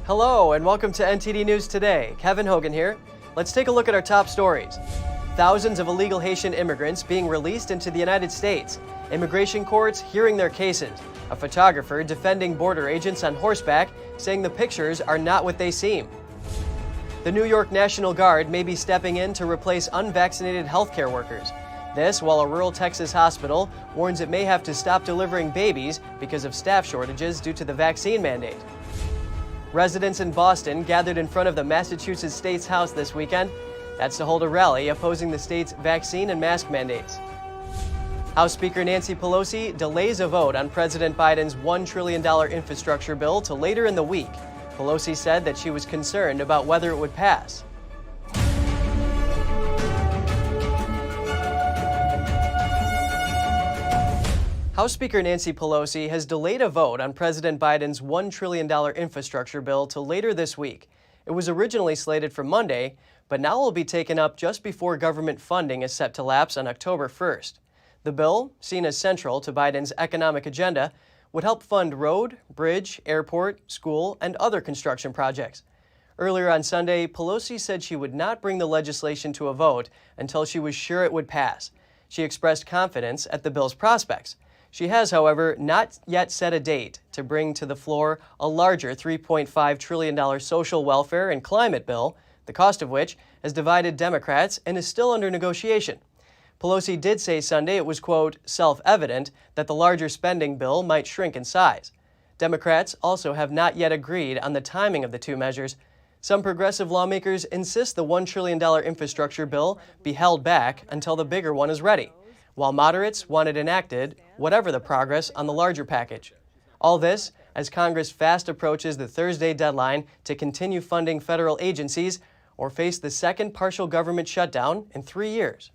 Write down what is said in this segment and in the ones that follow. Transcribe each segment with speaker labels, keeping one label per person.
Speaker 1: Hello and welcome to NTD News Today. Kevin Hogan here. Let's take a look at our top stories. Thousands of illegal Haitian immigrants being released into the United States. Immigration courts hearing their cases. A photographer defending border agents on horseback, saying the pictures are not what they seem. The New York National Guard may be stepping in to replace unvaccinated healthcare workers. This while a rural Texas hospital warns it may have to stop delivering babies because of staff shortages due to the vaccine mandate. Residents in Boston gathered in front of the Massachusetts State's House this weekend. That's to hold a rally opposing the state's vaccine and mask mandates. House Speaker Nancy Pelosi delays a vote on President Biden's $1 trillion infrastructure bill to later in the week. Pelosi said that she was concerned about whether it would pass. House Speaker Nancy Pelosi has delayed a vote on President Biden's $1 trillion infrastructure bill to later this week. It was originally slated for Monday, but now will be taken up just before government funding is set to lapse on October 1st. The bill, seen as central to Biden's economic agenda, would help fund road, bridge, airport, school, and other construction projects. Earlier on Sunday, Pelosi said she would not bring the legislation to a vote until she was sure it would pass. She expressed confidence at the bill's prospects. She has, however, not yet set a date to bring to the floor a larger $3.5 trillion social welfare and climate bill, the cost of which has divided Democrats and is still under negotiation. Pelosi did say Sunday it was, quote, self-evident that the larger spending bill might shrink in size. Democrats also have not yet agreed on the timing of the two measures. Some progressive lawmakers insist the $1 trillion infrastructure bill be held back until the bigger one is ready, while moderates want it enacted, whatever the progress on the larger package. All this as Congress fast approaches the Thursday deadline to continue funding federal agencies or face the second partial government shutdown in 3 years.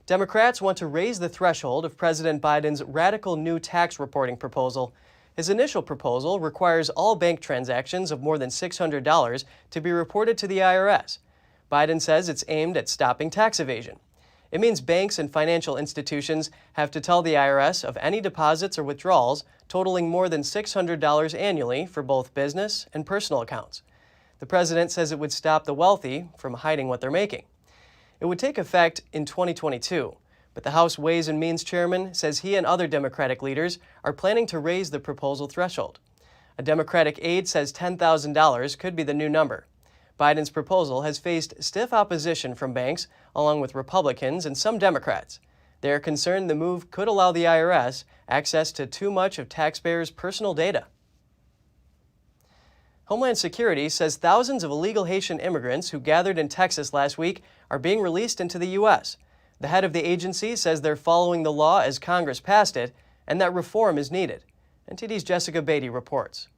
Speaker 1: Democrats want to raise the threshold of President Biden's radical new tax reporting proposal. His initial proposal requires all bank transactions of more than $600 to be reported to the IRS. Biden says it's aimed at stopping tax evasion. It means banks and financial institutions have to tell the IRS of any deposits or withdrawals totaling more than $600 annually for both business and personal accounts. The president says it would stop the wealthy from hiding what they're making. It would take effect in 2022, but the House Ways and Means chairman says he and other Democratic leaders are planning to raise the proposal threshold. A Democratic aide says $10,000 could be the new number. Biden's proposal has faced stiff opposition from banks, along with Republicans and some Democrats. They are concerned the move could allow the IRS access to too much of taxpayers' personal data. Homeland Security says thousands of illegal Haitian immigrants who gathered in Texas last week are being released into the U.S. The head of the agency says they're following the law as Congress passed it and that reform is needed. NTD's Jessica Beatty reports.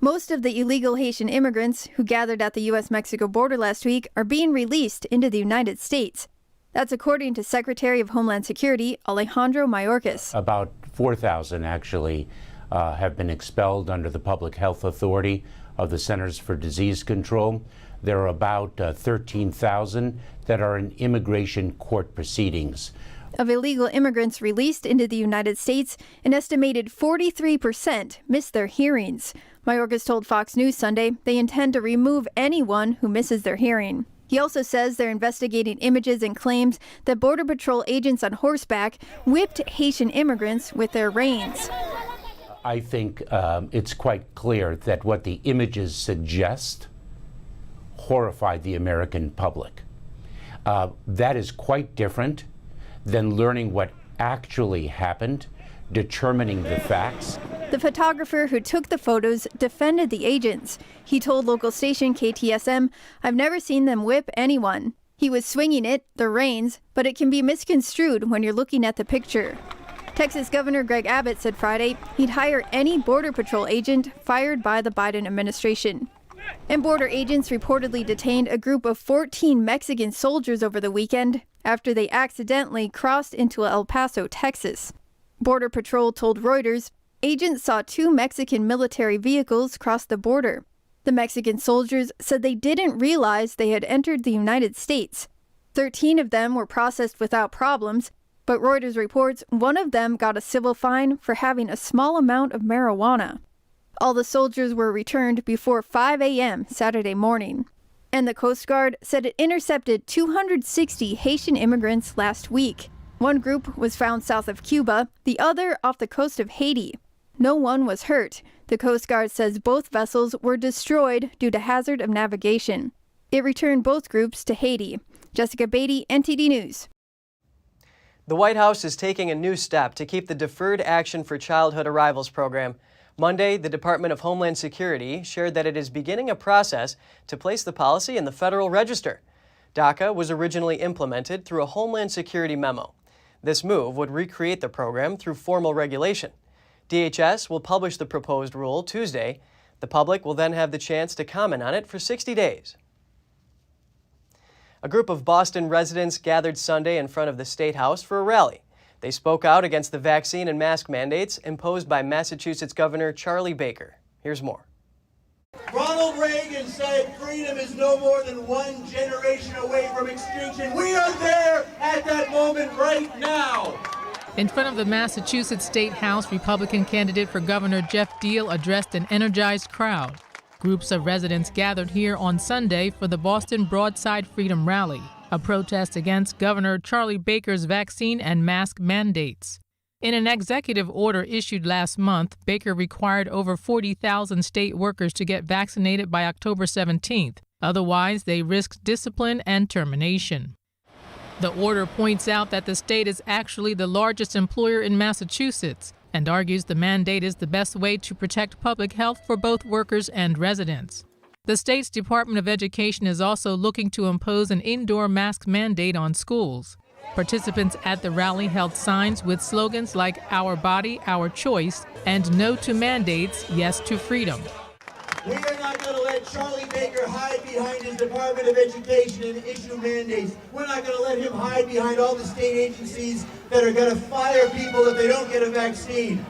Speaker 2: Most of the illegal Haitian immigrants who gathered at the U.S.-Mexico border last week are being released into the United States. That's according to Secretary of Homeland Security Alejandro Mayorkas.
Speaker 3: About 4,000 actually have been expelled under the Public Health Authority of the Centers for Disease Control. There are about 13,000 that are in immigration court proceedings.
Speaker 2: Of illegal immigrants released into the United States, an estimated 43% missed their hearings. Mayorkas told Fox News Sunday they intend to remove anyone who misses their hearing. He also says they're investigating images and claims that Border Patrol agents on horseback whipped Haitian immigrants with their reins.
Speaker 3: I think it's quite clear that what the images suggest horrified the American public. That is quite different than learning what actually happened, determining the facts.
Speaker 2: The photographer who took the photos defended the agents. He told local station KTSM, "I've never seen them whip anyone. He was swinging it, the reins, but it can be misconstrued when you're looking at the picture." Texas Governor Greg Abbott said Friday he'd hire any Border Patrol agent fired by the Biden administration. And border agents reportedly detained a group of 14 Mexican soldiers over the weekend after they accidentally crossed into El Paso, Texas. Border Patrol told Reuters agents saw 2 Mexican military vehicles cross the border. The Mexican soldiers said they didn't realize they had entered the United States. 13 of them were processed without problems, but Reuters reports one of them got a civil fine for having a small amount of marijuana. All the soldiers were returned before 5 a.m. Saturday morning. And the Coast Guard said it intercepted 260 Haitian immigrants last week. One group was found south of Cuba, the other off the coast of Haiti. No one was hurt. The Coast Guard says both vessels were destroyed due to hazard of navigation. It returned both groups to Haiti. Jessica Beatty, NTD News.
Speaker 1: The White House is taking a new step to keep the Deferred Action for Childhood Arrivals program. Monday, the Department of Homeland Security shared that it is beginning a process to place the policy in the Federal Register. DACA was originally implemented through a Homeland Security memo. This move would recreate the program through formal regulation. DHS will publish the proposed rule Tuesday. The public will then have the chance to comment on it for 60 days. A group of Boston residents gathered Sunday in front of the State House for a rally. They spoke out against the vaccine and mask mandates imposed by Massachusetts Governor Charlie Baker. Here's more.
Speaker 4: Ronald Reagan said freedom is no more than one generation away from extinction. We are there at that moment right now.
Speaker 5: In front of the Massachusetts State House, Republican candidate for Governor Jeff Deal addressed an energized crowd. Groups of residents gathered here on Sunday for the Boston Broadside Freedom Rally, a protest against Governor Charlie Baker's vaccine and mask mandates. In an executive order issued last month, Baker required over 40,000 state workers to get vaccinated by October 17th. Otherwise, they risked discipline and termination. The order points out that the state is actually the largest employer in Massachusetts and argues the mandate is the best way to protect public health for both workers and residents. The state's Department of Education is also looking to impose an indoor mask mandate on schools. Participants at the rally held signs with slogans like "Our Body, Our Choice" and "No to Mandates, Yes to Freedom."
Speaker 4: We are not going to let Charlie Baker hide behind his Department of Education and issue mandates. We're not going to let him hide behind all the state agencies that are going to fire people if they don't get a vaccine.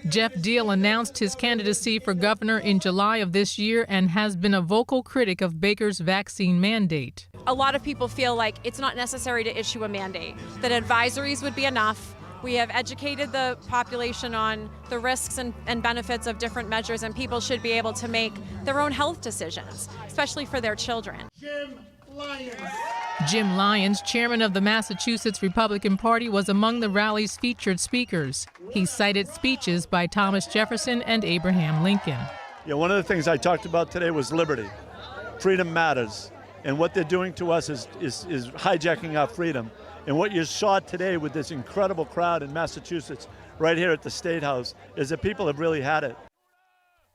Speaker 5: Jeff Deal announced his candidacy for governor in July of this year and has been a vocal critic of Baker's vaccine mandate.
Speaker 6: A lot of people feel like it's not necessary to issue a mandate, that advisories would be enough. We have educated the population on the risks and benefits of different measures, and people should be able to make their own health decisions, especially for their children.
Speaker 5: Jim Lyons, chairman of the Massachusetts Republican Party, was among the rally's featured speakers. He cited speeches by Thomas Jefferson and Abraham Lincoln.
Speaker 7: Yeah, one of the things I talked about today was liberty. Freedom matters. And what they're doing to us is hijacking our freedom. And what you saw today with this incredible crowd in Massachusetts, right here at the State House, is that people have really had it.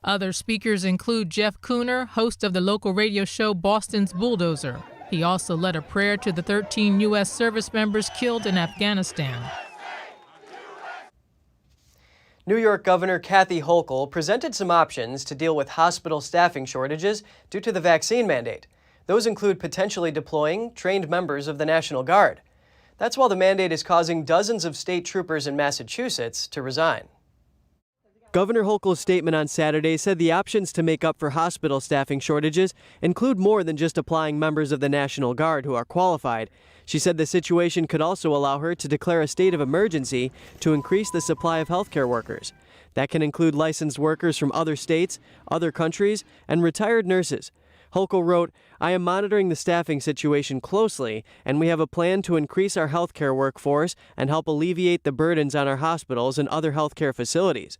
Speaker 5: Other speakers include Jeff Cooner, host of the local radio show Boston's Bulldozer. He also led a prayer to the 13 U.S. service members killed in Afghanistan.
Speaker 1: New York Governor Kathy Hochul presented some options to deal with hospital staffing shortages due to the vaccine mandate. Those include potentially deploying trained members of the National Guard. That's while the mandate is causing dozens of state troopers in Massachusetts to resign. Governor Hochul's statement on Saturday said the options to make up for hospital staffing shortages include more than just applying members of the National Guard who are qualified. She said the situation could also allow her to declare a state of emergency to increase the supply of healthcare workers. That can include licensed workers from other states, other countries, and retired nurses. Hochul wrote, "I am monitoring the staffing situation closely, and we have a plan to increase our healthcare workforce and help alleviate the burdens on our hospitals and other healthcare facilities."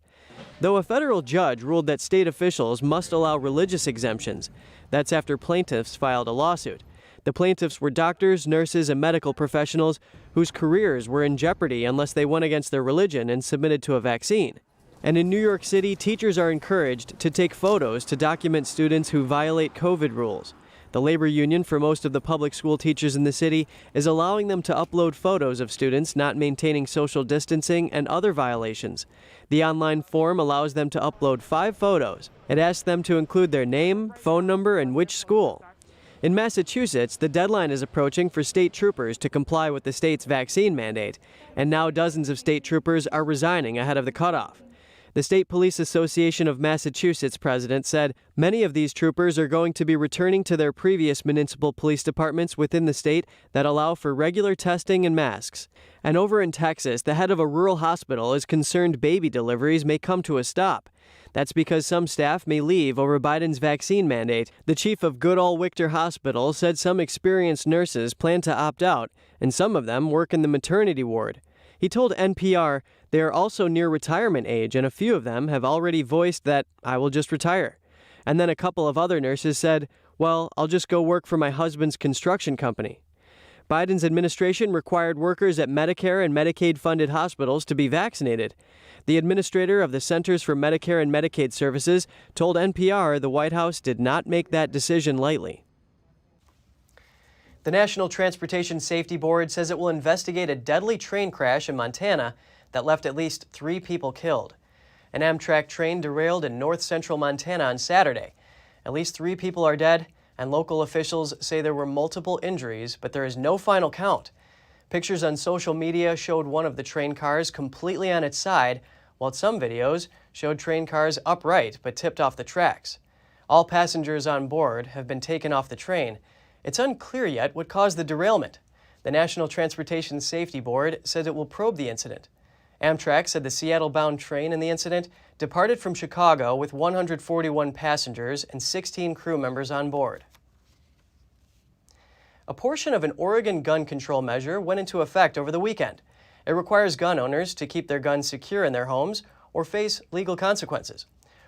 Speaker 1: Though a federal judge ruled that state officials must allow religious exemptions, that's after plaintiffs filed a lawsuit. The plaintiffs were doctors, nurses, and medical professionals whose careers were in jeopardy unless they went against their religion and submitted to a vaccine. And in New York City, teachers are encouraged to take photos to document students who violate COVID rules. The labor union for most of the public school teachers in the city is allowing them to upload photos of students not maintaining social distancing and other violations. The online form allows them to upload 5 photos. It asks them to include their name, phone number, and which school. In Massachusetts, the deadline is approaching for state troopers to comply with the state's vaccine mandate, and now dozens of state troopers are resigning ahead of the cutoff. The State Police Association of Massachusetts president said many of these troopers are going to be returning to their previous municipal police departments within the state that allow for regular testing and masks. And over in Texas, the head of a rural hospital is concerned baby deliveries may come to a stop. That's because some staff may leave over Biden's vaccine mandate. The chief of Goodall-Wictor Hospital said some experienced nurses plan to opt out, and some of them work in the maternity ward. He told NPR they are also near retirement age, and a few of them have already voiced that, "I will just retire." And then a couple of other nurses said, "Well, I'll just go work for my husband's construction company." Biden's administration required workers at Medicare and Medicaid-funded hospitals to be vaccinated. The administrator of the Centers for Medicare and Medicaid Services told NPR the White House did not make that decision lightly. The National Transportation Safety Board says it will investigate a deadly train crash in Montana that left at least 3 people killed. An Amtrak train derailed in north-central Montana on Saturday. At least 3 people are dead, and local officials say there were multiple injuries, but there is no final count. Pictures on social media showed one of the train cars completely on its side, while some videos showed train cars upright but tipped off the tracks. All passengers on board have been taken off the train. It's unclear yet what caused the derailment. The National Transportation Safety Board says it will probe the incident. Amtrak said the Seattle-bound train in the incident departed from Chicago with 141 passengers and 16 crew members on board. A portion of an Oregon gun control measure went into effect over the weekend. It requires gun owners to keep their guns secure in their homes or face legal consequences.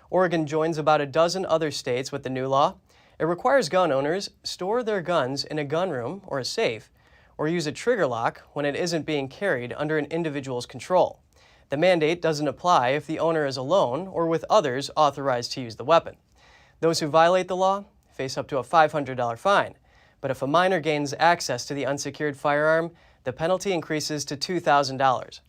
Speaker 1: Oregon joins about a dozen other states with the new law. It requires gun owners store their guns in a gun room or a safe, or use a trigger lock when it isn't being carried under an individual's control. The mandate doesn't apply if the owner is alone or with others authorized to use the weapon. Those who violate the law face up to a $500 fine, but if a minor gains access to the unsecured firearm, the penalty increases to $2,000.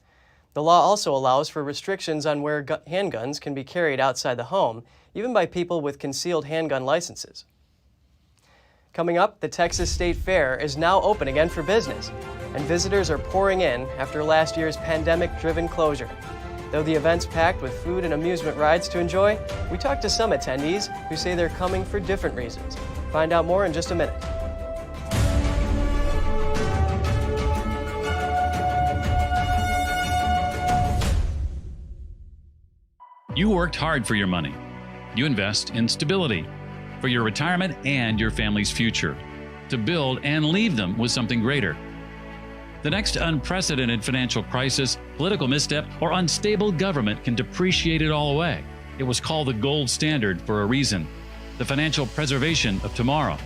Speaker 1: The law also allows for restrictions on where handguns can be carried outside the home, even by people with concealed handgun licenses. Coming up, the Texas State Fair is now open again for business, and visitors are pouring in after last year's pandemic-driven closure. Though the event's packed with food and amusement rides to enjoy, we talked to some attendees who say they're coming for different reasons. Find out more in just a minute.
Speaker 8: You worked hard for your money. You invest in stability for your retirement and your family's future, to build and leave them with something greater. The next unprecedented financial crisis, political misstep, or unstable government can depreciate it all away. It was called the gold standard for a reason, the financial preservation of tomorrow.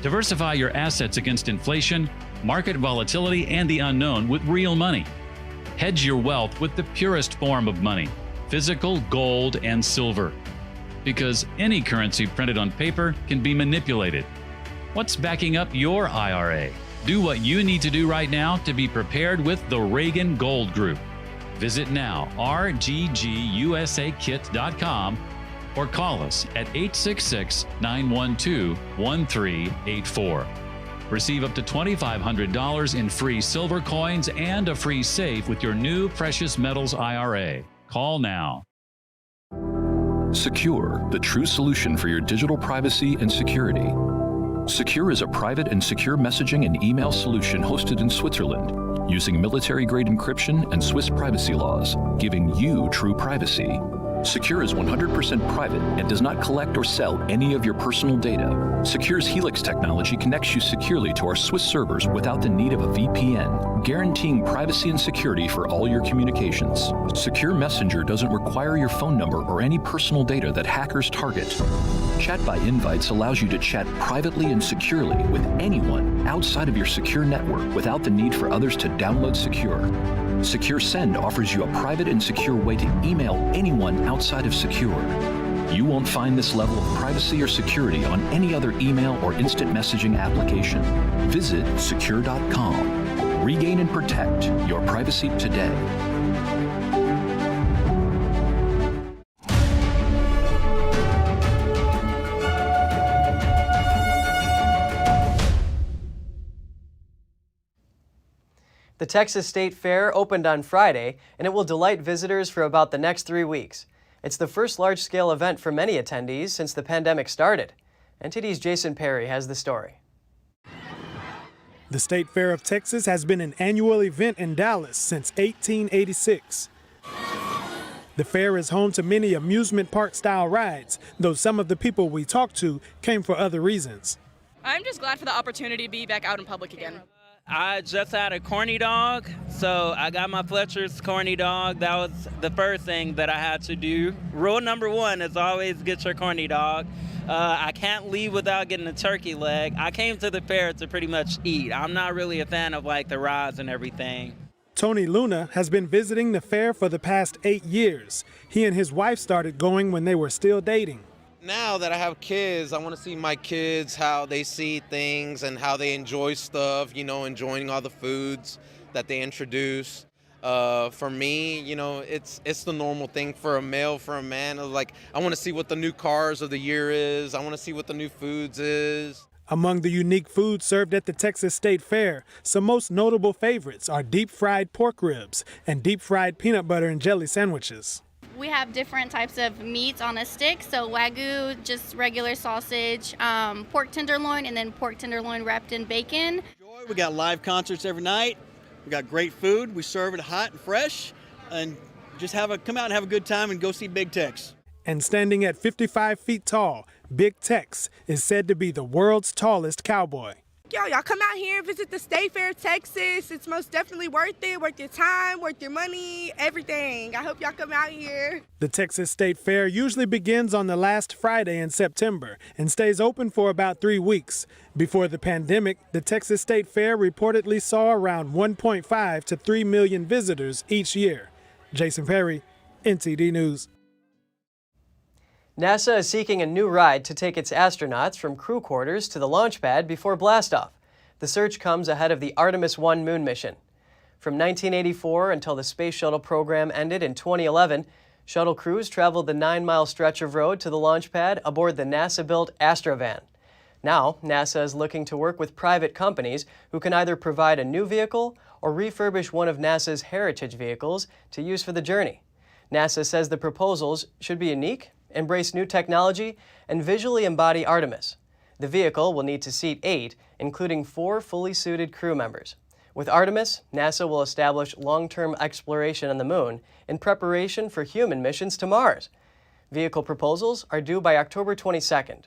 Speaker 8: Diversify your assets against inflation, market volatility, and the unknown with real money. Hedge your wealth with the purest form of money, physical gold and silver. Because any currency printed on paper can be manipulated. What's backing up your IRA? Do what you need to do right now to be prepared with the Reagan Gold Group. Visit now, rggusakit.com, or call us at 866-912-1384. Receive up to $2,500 in free silver coins and a free safe with your new precious metals IRA. Call now.
Speaker 9: Secure, the true solution for your digital privacy and security. Secure is a private and secure messaging and email solution hosted in Switzerland, using military-grade encryption and Swiss privacy laws, giving you true privacy. Secure is 100% private and does not collect or sell any of your personal data. Secure's Helix technology connects you securely to our Swiss servers without the need of a VPN, guaranteeing privacy and security for all your communications. Secure Messenger doesn't require your phone number or any personal data that hackers target. Chat by Invites allows you to chat privately and securely with anyone outside of your secure network without the need for others to download Secure. Secure Send offers you a private and secure way to email anyone outside of Secure. You won't find this level of privacy or security on any other email or instant messaging application. Visit secure.com. Regain and protect your privacy today.
Speaker 1: The Texas State Fair opened on Friday, and it will delight visitors for about the next 3 weeks. It's the first large-scale event for many attendees since the pandemic started. NTD's Jason Perry has the story.
Speaker 10: The State Fair of Texas has been an annual event in Dallas since 1886. The fair is home to many amusement park-style rides, though some of the people we talked to came for other reasons.
Speaker 11: I'm just glad for the opportunity to be back out in public again.
Speaker 12: I just had a corny dog, so I got my Fletcher's corny dog. That was the first thing that I had to do. Rule number one is always get your corny dog. I can't leave without getting a turkey leg. I came to the fair to pretty much eat. I'm not really a fan of like the rides and everything.
Speaker 10: Tony Luna has been visiting the fair for the past 8 years. He and his wife started going when they were still dating.
Speaker 13: Now that I have kids, I want to see my kids, how they see things and how they enjoy stuff, you know, enjoying all the foods that they introduce. For me, you know, it's the normal thing for a male, for a man. Like, I want to see what the new cars of the year is. I want to see what the new foods is.
Speaker 10: Among the unique foods served at the Texas State Fair, some most notable favorites are deep-fried pork ribs and deep-fried peanut butter and jelly sandwiches.
Speaker 14: We have different types of meats on a stick, so Wagyu, just regular sausage, pork tenderloin, and then pork tenderloin wrapped in bacon.
Speaker 15: We got live concerts every night. We got great food. We serve it hot and fresh, and just come out and have a good time and go see Big Tex.
Speaker 10: And standing at 55 feet tall, Big Tex is said to be the world's tallest cowboy.
Speaker 16: Y'all come out here and visit the State Fair, Texas. It's most definitely worth it, worth your time, worth your money, everything. I hope y'all come out here.
Speaker 10: The Texas State Fair usually begins on the last Friday in September and stays open for about 3 weeks. Before the pandemic, the Texas State Fair reportedly saw around 1.5 to 3 million visitors each year. Jason Perry, NTD News.
Speaker 1: NASA is seeking a new ride to take its astronauts from crew quarters to the launch pad before blastoff. The search comes ahead of the Artemis 1 moon mission. From 1984 until the Space Shuttle program ended in 2011, shuttle crews traveled the 9-mile stretch of road to the launch pad aboard the NASA-built Astrovan. Now, NASA is looking to work with private companies who can either provide a new vehicle or refurbish one of NASA's heritage vehicles to use for the journey. NASA says the proposals should be unique, embrace new technology, and visually embody Artemis. The vehicle will need to seat 8, including 4 fully suited crew members. With Artemis, NASA will establish long-term exploration on the moon in preparation for human missions to Mars. Vehicle proposals are due by October 22nd.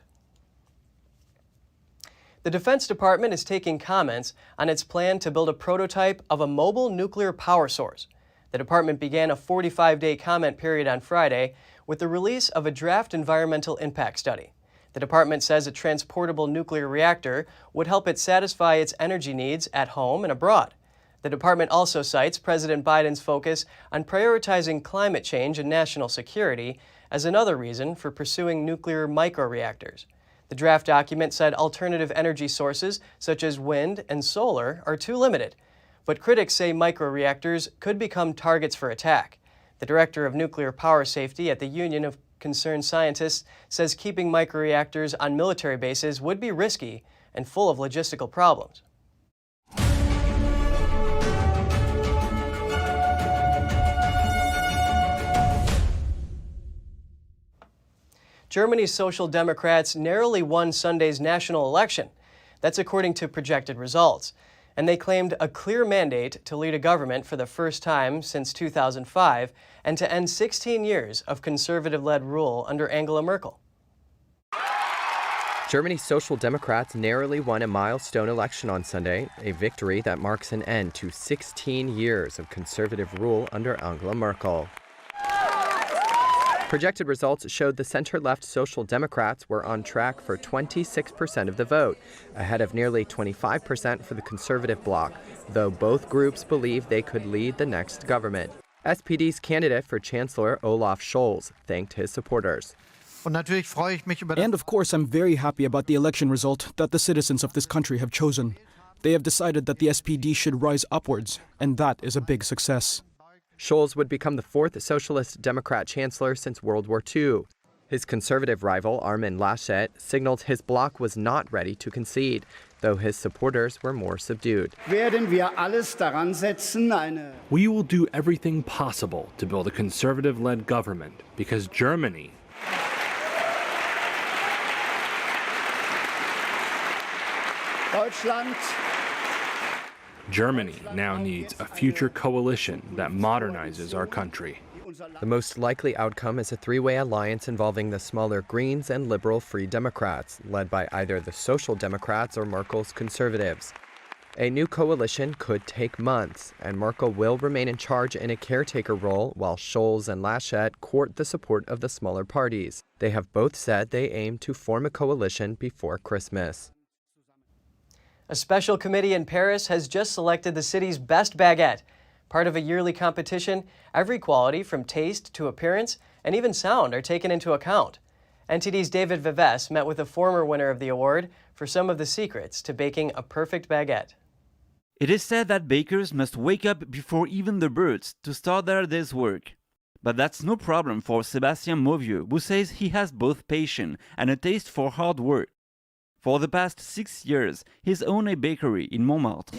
Speaker 1: The Defense Department is taking comments on its plan to build a prototype of a mobile nuclear power source. The department began a 45-day comment period on Friday with the release of a draft environmental impact study. The department says a transportable nuclear reactor would help it satisfy its energy needs at home and abroad. The department also cites President Biden's focus on prioritizing climate change and national security as another reason for pursuing nuclear microreactors. The draft document said alternative energy sources such as wind and solar are too limited, but critics say microreactors could become targets for attack. The director of nuclear power safety at the Union of Concerned Scientists says keeping microreactors on military bases would be risky and full of logistical problems. Germany's Social Democrats narrowly won Sunday's national election. That's according to projected results. And they claimed a clear mandate to lead a government for the first time since 2005 and to end 16 years of conservative-led rule under Angela Merkel.
Speaker 17: Germany's Social Democrats narrowly won a milestone election on Sunday, a victory that marks an end to 16 years of conservative rule under Angela Merkel. Projected results showed the center-left Social Democrats were on track for 26% of the vote, ahead of nearly 25% for the conservative bloc, though both groups believe they could lead the next government. SPD's candidate for Chancellor Olaf Scholz thanked his supporters.
Speaker 18: And of course, I'm very happy about the election result that the citizens of this country have chosen. They have decided that the SPD should rise upwards, and that is a big success.
Speaker 17: Scholz would become the 4th Socialist Democrat chancellor since World War II. His conservative rival, Armin Laschet, signaled his bloc was not ready to concede, though his supporters were more subdued.
Speaker 19: We will do everything possible to build a conservative-led government because Germany now needs a future coalition that modernizes our country.
Speaker 17: The most likely outcome is a three-way alliance involving the smaller Greens and liberal Free Democrats, led by either the Social Democrats or Merkel's Conservatives. A new coalition could take months, and Merkel will remain in charge in a caretaker role while Scholz and Laschet court the support of the smaller parties. They have both said they aim to form a coalition before Christmas.
Speaker 1: A special committee in Paris has just selected the city's best baguette. Part of a yearly competition, every quality from taste to appearance and even sound are taken into account. NTD's David Vives met with a former winner of the award for some of the secrets to baking a perfect baguette.
Speaker 20: It is said that bakers must wake up before even the birds to start their day's work. But that's no problem for Sébastien Mauvieux, who says he has both passion and a taste for hard work. For the past 6 years, he's owned a bakery in Montmartre.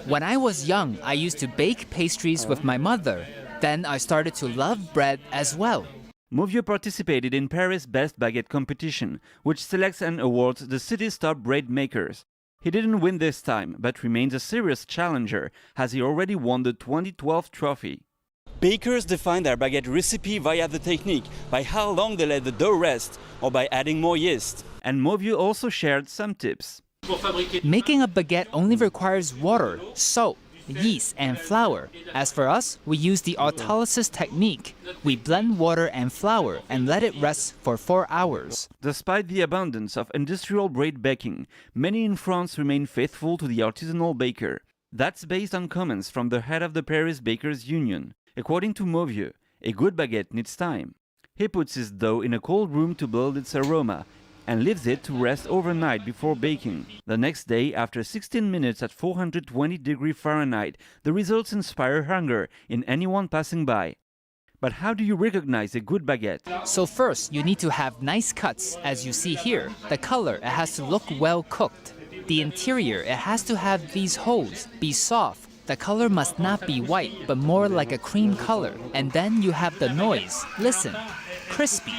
Speaker 21: When I was young, I used to bake pastries with my mother. Then I started to love bread as well.
Speaker 20: Mauvieux participated in Paris' Best Baguette competition, which selects and awards the city's top bread makers. He didn't win this time, but remains a serious challenger, as he already won the 2012 trophy.
Speaker 22: Bakers define their baguette recipe via the technique, by how long they let the dough rest, or by adding more yeast.
Speaker 20: And Mauvieux also shared some tips.
Speaker 21: Making a baguette only requires water, salt, yeast, and flour. As for us, we use the autolysis technique. We blend water and flour and let it rest for 4 hours.
Speaker 20: Despite the abundance of industrial bread baking, many in France remain faithful to the artisanal baker. That's based on comments from the head of the Paris Bakers Union. According to Mauvieux, a good baguette needs time. He puts his dough in a cold room to build its aroma and leaves it to rest overnight before baking. The next day, after 16 minutes at 420 degrees Fahrenheit, the results inspire hunger in anyone passing by. But how do you recognize a good baguette?
Speaker 21: So first, you need to have nice cuts, as you see here. The color, it has to look well cooked. The interior, it has to have these holes, be soft. The color must not be white, but more like a cream color. And then you have the noise. Listen, crispy.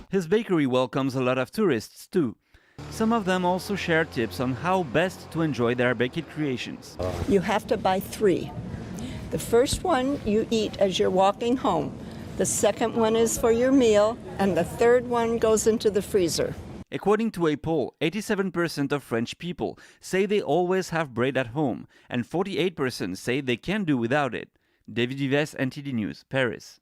Speaker 20: His bakery welcomes a lot of tourists too. Some of them also share tips on how best to enjoy their baked creations.
Speaker 23: You have to buy 3. The first one you eat as you're walking home. The second one is for your meal, and the third one goes into the freezer.
Speaker 20: According to a poll, 87% of French people say they always have bread at home, and 48% say they can't do without it. David Vives, NTD News, Paris.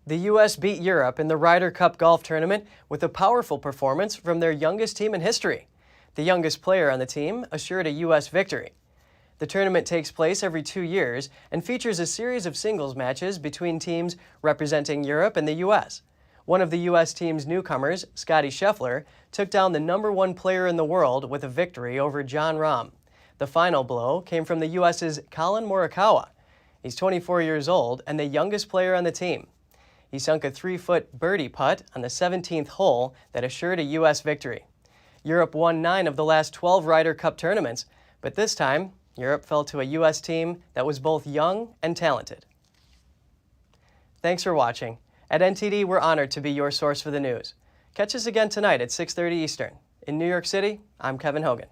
Speaker 1: The U.S. beat Europe in the Ryder Cup golf tournament with a powerful performance from their youngest team in history. The youngest player on the team assured a U.S. victory. The tournament takes place every 2 years and features a series of singles matches between teams representing Europe and the U.S. One of the U.S. team's newcomers, Scottie Scheffler, took down the #1 player in the world with a victory over Jon Rahm. The final blow came from the U.S.'s Collin Morikawa. He's 24 years old and the youngest player on the team. He sunk a 3-foot birdie putt on the 17th hole that assured a U.S. victory. Europe won 9 of the last 12 Ryder Cup tournaments, but this time, Europe fell to a U.S. team that was both young and talented. Thanks for watching. At NTD, we're honored to be your source for the news. Catch us again tonight at 6:30 Eastern. In New York City, I'm Kevin Hogan.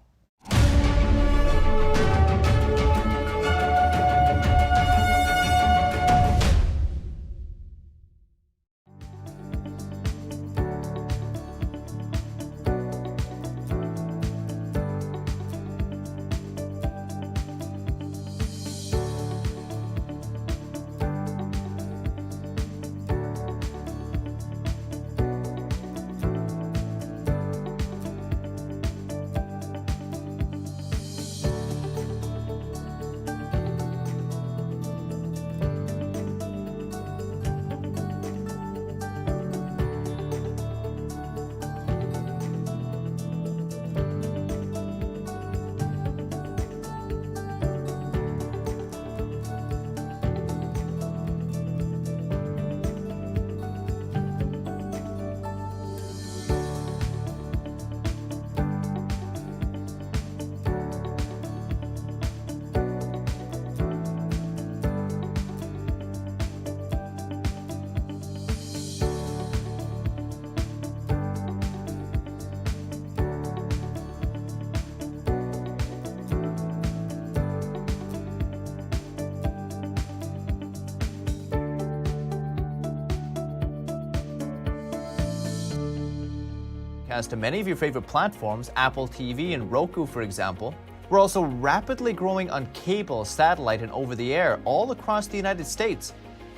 Speaker 2: as to many of your favorite platforms, Apple TV and Roku, for example. We're also rapidly growing on cable, satellite, and over-the-air all across the United States.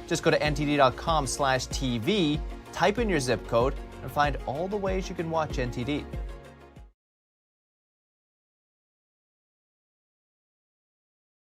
Speaker 2: Just go to ntd.com/TV, type in your zip code, and find all the ways you can watch NTD.